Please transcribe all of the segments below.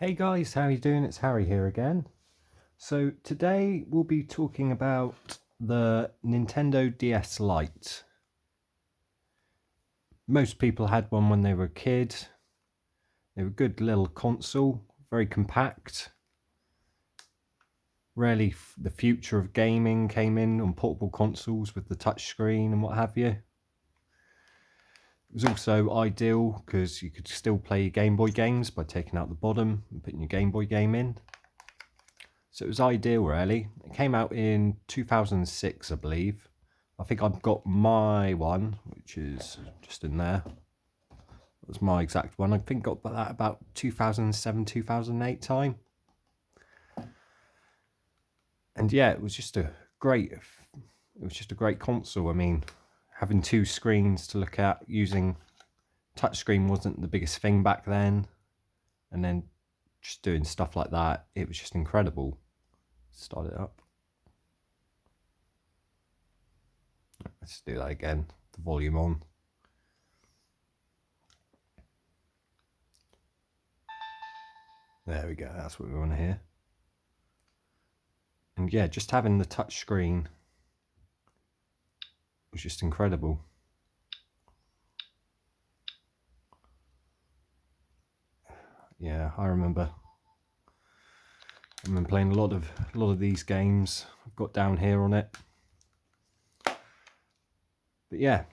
Hey guys, how you doing? It's Harry here again. So today we'll be talking about the Nintendo DS Lite. Most people had one when they were a kid. They were a good little console, very compact. Really the future of gaming came in on portable consoles with the touchscreen and what have you. It was also ideal because you could still play your Game Boy games by taking out the bottom and putting your Game Boy game in. So it was ideal, really. It came out in 2006, I believe. I think I've got my one, which is just in there. That was my exact one. I think I got that about 2007, 2008 time. And yeah, it was just a great console. I mean, having two screens to look at, using touchscreen wasn't the biggest thing back then. And then just doing stuff like that, it was just incredible. Start it up. Let's do that again. The volume on. There we go. That's what we want to hear. And yeah, just having the touch screen was just incredible. Yeah, I remember playing a lot of these games. I've got down here on it. But yeah,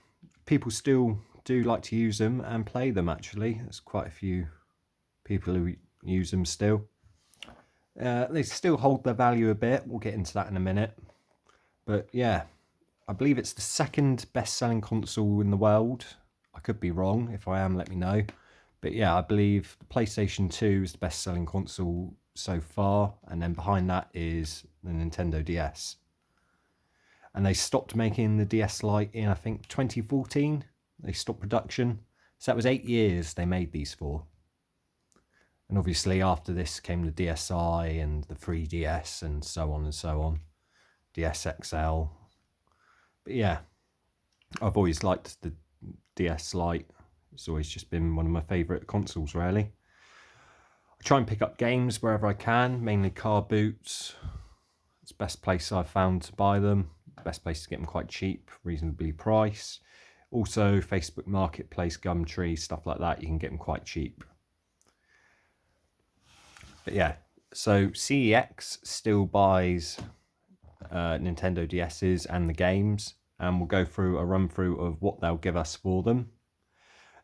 people still do like to use them and play them, actually. There's quite a few people who use them still. They still hold their value a bit. We'll get into that in a minute. But yeah, I believe it's the second best-selling console in the world. I could be wrong. If I am, let me know. But yeah, I believe the PlayStation 2 is the best-selling console so far. And then behind that is the Nintendo DS. And they stopped making the DS Lite in, I think, 2014. They stopped production. So that was 8 years they made these for. And obviously after this came the DSi and the 3DS and so on and so on. DS XL. But yeah, I've always liked the DS Lite. It's always just been one of my favourite consoles, really. I try and pick up games wherever I can, mainly car boots. It's the best place I've found to buy them. Best place to get them quite cheap, reasonably priced. Also, Facebook Marketplace, Gumtree, stuff like that, you can get them quite cheap. But yeah, so CEX still buys Nintendo DS's and the games, and we'll go through a run through of what they'll give us for them.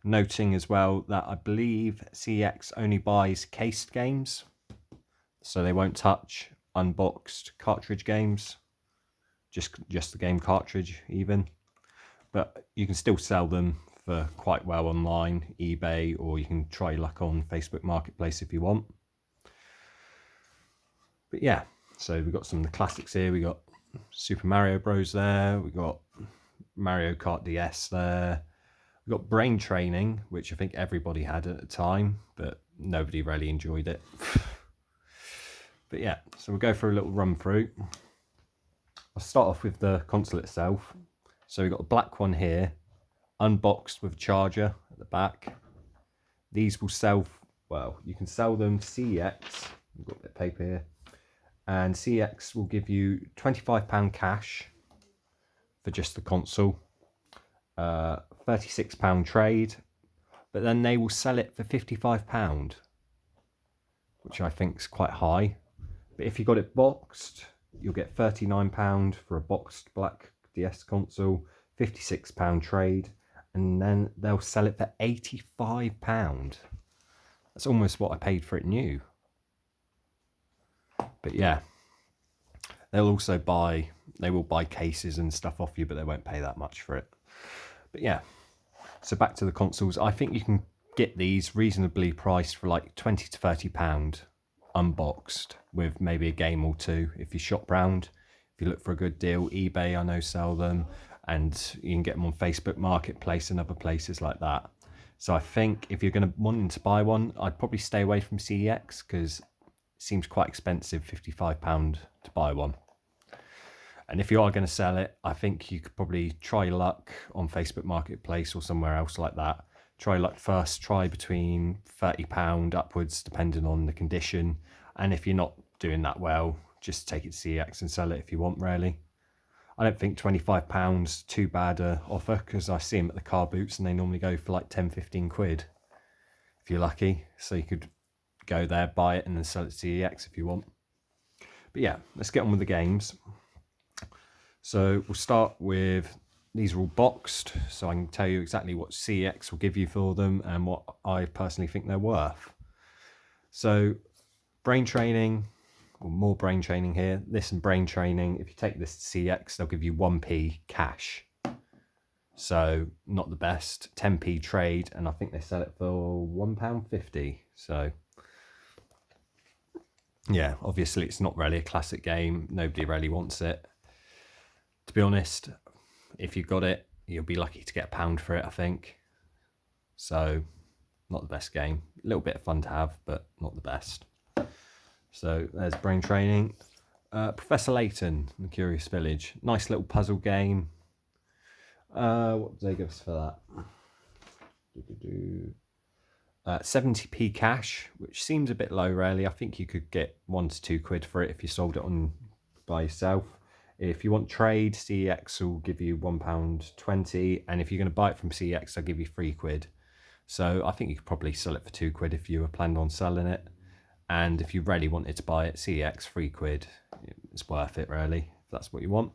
Noting as well that I believe CEX only buys cased games, so they won't touch unboxed cartridge games, just the game cartridge even. But you can still sell them for quite well online, eBay, or you can try your luck on Facebook Marketplace if you want. But yeah, so we've got some of the classics here. We got Super Mario Bros. There. We got Mario Kart DS there. We got Brain Training, which I think everybody had at the time, but nobody really enjoyed it. But yeah, so we'll go for a little run through. I'll start off with the console itself. So we've got a black one here, unboxed with a charger at the back. These will sell, well, you can sell them to CEX. We've got a bit of paper here. And CEX will give you £25 cash for just the console. £36 trade. But then they will sell it for £55, which I think is quite high. But if you got it boxed, you'll get £39 for a boxed black DS console, £56 trade, and then they'll sell it for £85. That's almost what I paid for it new. But yeah, they will buy cases and stuff off you, but they won't pay that much for it. But yeah, so back to the consoles. I think you can get these reasonably priced for like £20 to £30 unboxed, with maybe a game or two if you shop round. If you look for a good deal, eBay I know sell them, and you can get them on Facebook Marketplace and other places like that. So I think if you're going to wanting to buy one, I'd probably stay away from CEX because it seems quite expensive, £55 to buy one. And if you are going to sell it, I think you could probably try your luck on Facebook Marketplace or somewhere else like that try like first try between £30 upwards, depending on the condition. And if you're not doing that well, just take it to CEX and sell it if you want, really. I don't think £25 too bad a offer, because I see them at the car boots and they normally go for like 10-15 quid if you're lucky. So you could go there, buy it, and then sell it to CEX if you want. But yeah, let's get on with the games. So we'll start with, these are all boxed, so I can tell you exactly what CEX will give you for them and what I personally think they're worth. So brain training, or more brain training here. This and brain training, if you take this to CEX, they'll give you 1p cash. So not the best. 10p trade, and I think they sell it for £1.50. So yeah, obviously it's not really a classic game. Nobody really wants it. To be honest, if you got it, you'll be lucky to get £1 for it, I think. So not the best game. A little bit of fun to have, but not the best. So there's brain training. Professor Layton, The Curious Village. Nice little puzzle game. What did they give us for that? 70p cash, which seems a bit low, really. I think you could get £1 to £2 for it if you sold it on by yourself. If you want trade, CEX will give you £1.20, and if you're going to buy it from CEX, they'll give you £3. So I think you could probably sell it for £2 if you were planned on selling it. And if you really wanted to buy it, CEX, £3. It's worth it, really, if that's what you want.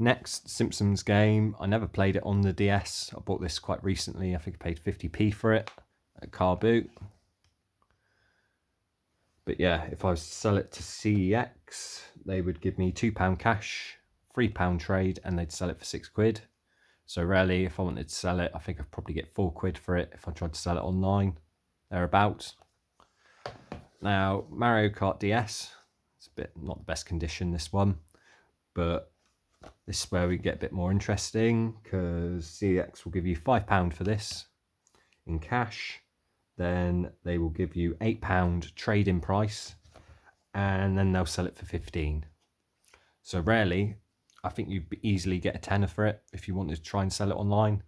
Next, Simpsons game. I never played it on the DS. I bought this quite recently. I think I paid 50p for it at Car Boot. But yeah, if I was to sell it to CEX, they would give me £2 cash, £3 trade, and they'd sell it for £6. So really, if I wanted to sell it, I think I'd probably get £4 for it if I tried to sell it online, thereabouts. Now, Mario Kart DS, it's a bit not the best condition, this one, but this is where we get a bit more interesting, because CEX will give you £5 for this in cash. Then they will give you £8 trade-in price, and then they'll sell it for 15. So rarely, I think you'd easily get a tenner for it if you wanted to try and sell it online.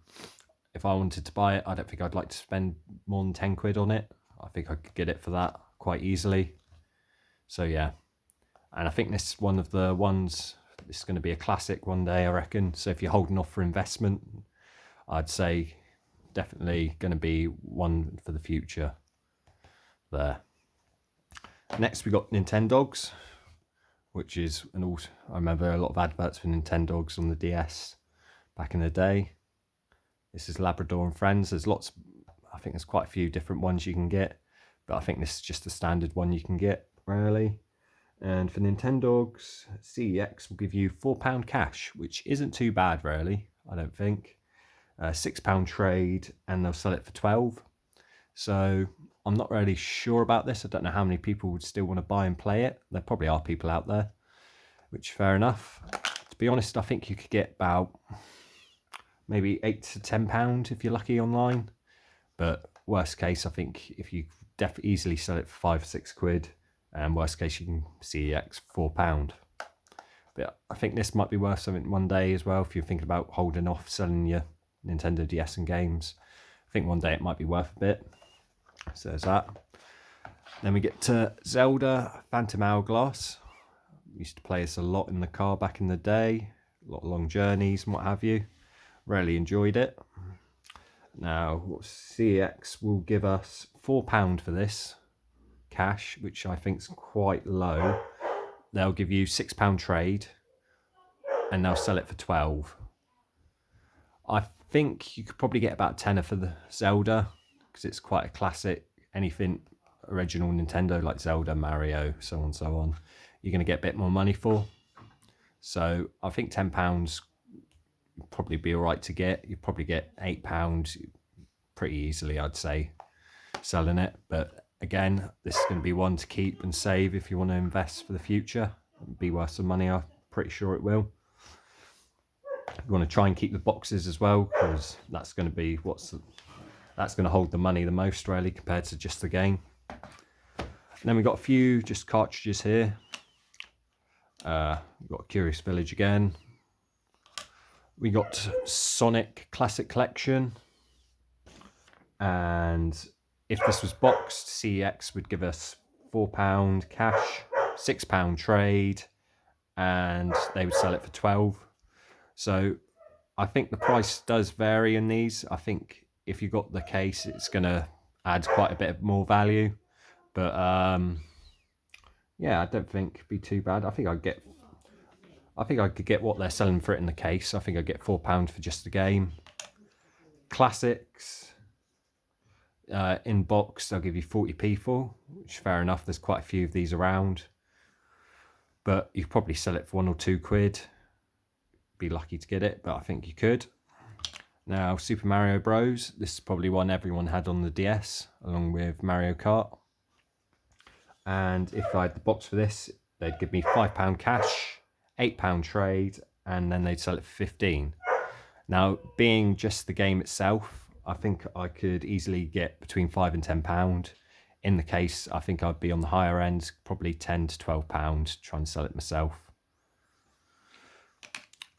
If I wanted to buy it, I don't think I'd like to spend more than £10 on it. I think I could get it for that quite easily. So yeah, and I think this is one of the ones, this is going to be a classic one day, I reckon. So if you're holding off for investment, I'd say definitely going to be one for the future there. Next we got Nintendogs, which is I remember a lot of adverts for Nintendogs on the DS back in the day. This is Labrador and Friends. There's lots, I think there's quite a few different ones you can get, but I think this is just the standard one you can get, really. And for Nintendogs, CEX will give you £4 cash, which isn't too bad, really, I don't think. £6 trade, and they'll sell it for 12. So I'm not really sure about this. I don't know how many people would still want to buy and play it. There probably are people out there, which fair enough. To be honest, I think you could get about maybe £8 to £10 if you're lucky online. But worst case, I think if you easily sell it for £5 or £6, and worst case you can CEX £4. But I think this might be worth something one day as well if you're thinking about holding off selling your Nintendo DS and games. I think one day it might be worth a bit. So there's that. Then we get to Zelda Phantom Hourglass. Used to play this a lot in the car back in the day. A lot of long journeys and what have you. Really enjoyed it. Now, CEX will give us £4 for this cash, which I think is quite low. They'll give you £6 trade, and they'll sell it for 12. I think you could probably get about a tenner for the Zelda, because it's quite a classic. Anything original Nintendo like Zelda, Mario, so on and so on, you're going to get a bit more money for. So I think £10 would probably be all right to get. You'd probably get £8 pretty easily, I'd say, selling it. But again, this is going to be one to keep and save if you want to invest for the future. It'll be worth some money, I'm pretty sure it will. You want to try and keep the boxes as well, because that's going to be that's going to hold the money the most, really, compared to just the game. And then we've got a few just cartridges here. We've got Curious Village again. We got Sonic Classic Collection. And if this was boxed, CEX would give us £4 cash, £6 trade, and they would sell it for 12. So I think the price does vary in these. I think if you got the case, it's going to add quite a bit more value. But yeah, I don't think it'd be too bad. I think I could get what they're selling for it in the case. I think I'd get £4 for just the game. Classics in box, they'll give you 40p for, which fair enough. There's quite a few of these around, but you could probably sell it for £1 or £2. Be lucky to get it, but I think you could. Now, Super Mario Bros. This is probably one everyone had on the DS, along with Mario Kart. And if I had the box for this, they'd give me £5 cash, £8 trade, and then they'd sell it for 15. Now, being just the game itself, I think I could easily get between £5 and £10. In the case, I think I'd be on the higher end, probably £10 to £12, trying to sell it myself.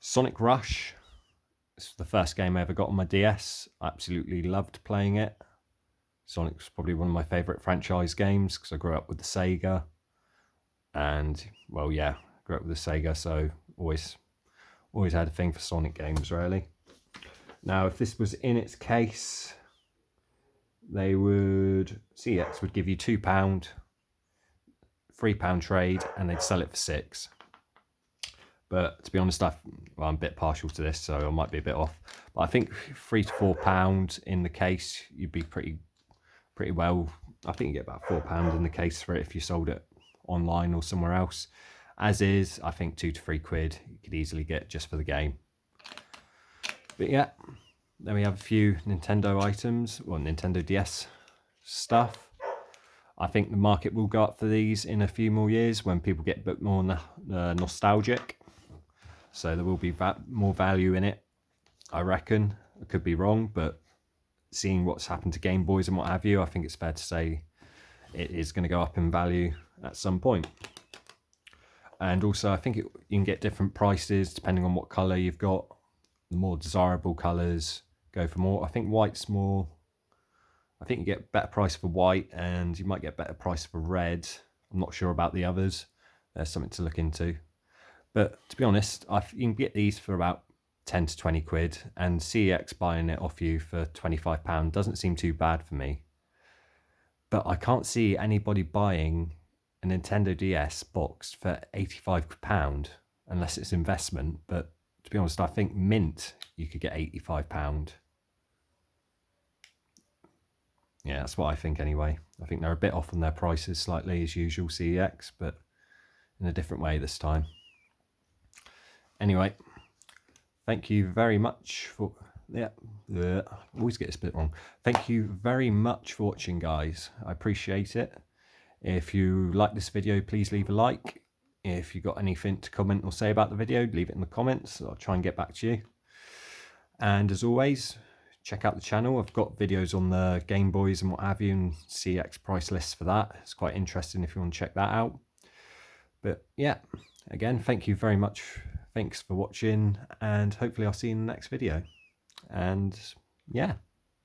Sonic Rush. This was the first game I ever got on my DS. I absolutely loved playing it. Sonic was probably one of my favourite franchise games because I grew up with the Sega. And, well, yeah, grew up with the Sega, so always had a thing for Sonic games, really. Now, if this was in its case, CEX would give you £2, £3 trade, and they'd sell it for 6. But to be honest, I'm a bit partial to this, so I might be a bit off. But I think £3 to £4 in the case, you'd be pretty well. I think you get about £4 in the case for it if you sold it online or somewhere else. As is, I think £2 to £3 you could easily get just for the game. But yeah, then we have a few Nintendo items, well, Nintendo DS stuff. I think the market will go up for these in a few more years when people get a bit more nostalgic. So there will be more value in it, I reckon. I could be wrong, but seeing what's happened to Game Boys and what have you, I think it's fair to say it is going to go up in value at some point. And also, I think you can get different prices depending on what colour you've got. The more desirable colours go for more. I think white's more. I think you get better price for white, and you might get better price for red. I'm not sure about the others. There's something to look into. But to be honest, you can get these for about 10 to 20 quid, and CEX buying it off you for £25 doesn't seem too bad for me. But I can't see anybody buying a Nintendo DS boxed for £85 unless it's investment. But to be honest, I think mint you could get £85. Yeah, that's what I think anyway. I think they're a bit off on their prices slightly as usual, CEX, but in a different way this time. Anyway, thank you very much for... I always get this bit wrong. Thank you very much for watching, guys. I appreciate it. If you like this video, please leave a like. If you've got anything to comment or say about the video, leave it in the comments. I'll try and get back to you. And as always, check out the channel. I've got videos on the Game Boys and what have you, and CEX price lists for that. It's quite interesting if you want to check that out. But yeah, again, thank you very much. Thanks for watching, and hopefully I'll see you in the next video. And yeah,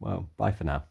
well, bye for now.